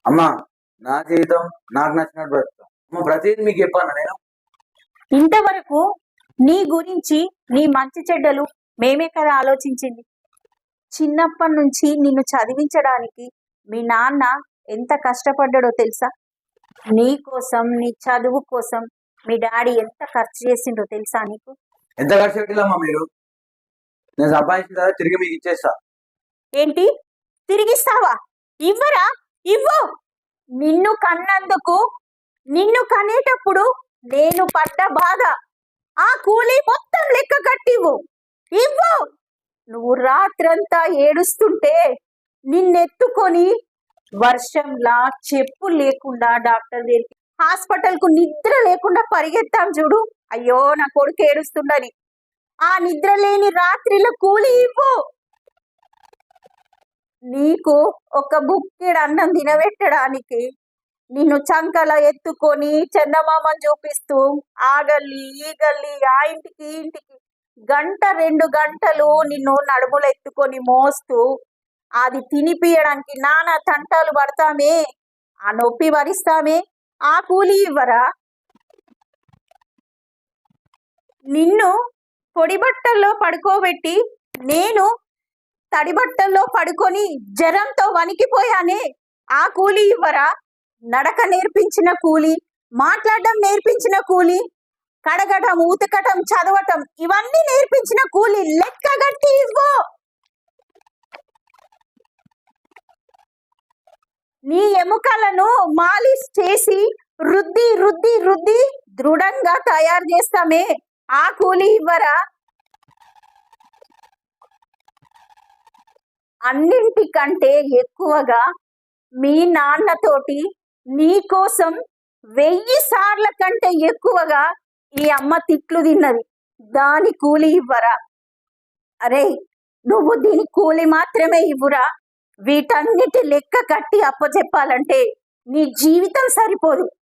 అమ్మా, నా జీవితం నాకు నచ్చినట్టు బ్రతుకుతా. అమ్మ, ప్రతిదీ మీకు చెప్పాను నేను. ఇంతవరకు నీ గురించి నీ మంచి చెడ్డలు మేమే కదా ఆలోచించింది. చిన్నప్పటి నుంచి నిన్ను చదివించడానికి మీ నాన్న ఎంత కష్టపడ్డాడో తెలుసా? నీ కోసం నీ చదువు కోసం మీ డాడీ ఎంత ఖర్చు చేసిండో తెలుసా నీకు? ఎంత ఖర్చు పెట్టిల్లమ్మా మీరు? నేను సంపాదించిన తర్వాత తిరిగి మీకు ఇచ్చేస్తా. ఏంటి తిరిగిస్తావా? ఇవ్వరా? ఇవ్వు. నిన్ను కన్నందుకు, నిన్ను కనేటప్పుడు నేను పడ్డ బాధ, ఆ కూలీ మొత్తం లెక్క కట్టివ్వు. ఇవ్వు. నువ్వు రాత్రంతా ఏడుస్తుంటే నిన్నెత్తుకొని వర్షంలా చెప్పు లేకుండా డాక్టర్ దగ్గరికి, హాస్పిటల్ కు నిద్ర లేకుండా పరిగెత్తాం చూడు. అయ్యో నా కొడుకు ఏడుస్తుండని. ఆ నిద్ర లేని రాత్రిలో కూలి ఇవ్వు. నీకు ఒక బుక్కెడు అన్నం తినబెట్టడానికి నిన్ను చంకల ఎత్తుకొని చందమామని చూపిస్తూ ఆ గల్లి ఈ గల్లి ఆ ఇంటికి ఈ ఇంటికి గంట 2 గంటలు నిన్ను నడుములు ఎత్తుకొని మోస్తూ అది తినిపియడానికి నానా తంటాలు పడతామే, ఆ నొప్పి భరిస్తామే. ఆ కూలి ఇవ్వరా? నిన్ను పొడి బట్టల్లో పడుకోబెట్టి నేను తడి బట్టల్లో పడుకొని జ్వరంతో వణికిపోయానే, ఆ కూలి ఇవ్వరా? నడక నేర్పించిన కూలి, మాట్లాడడం నేర్పించిన కూలి, కడగటం ఉతకటం చదవటం ఇవన్నీ నేర్పించిన కూలి లెక్క గట్టి ఇవ్వు. నీ ఎముకలను మాలిష్ చేసి రుద్ది రుద్ది రుద్ది దృఢంగా తయారు చేస్తామే, ఆ కూలి ఇవ్వరా? అన్నింటికంటే ఎక్కువగా మీ నాన్నతోటి నీ కోసం 1000 సార్ల కంటే ఎక్కువగా ఈ అమ్మ తిట్లు తిన్నది, దాని కూలి ఇవ్వరా? అరే, నువ్వు దీని కూలి మాత్రమే ఇవ్వురా. వీటన్నిటి లెక్క కట్టి అప్పచెప్పాలంటే నీ జీవితం సరిపోదు.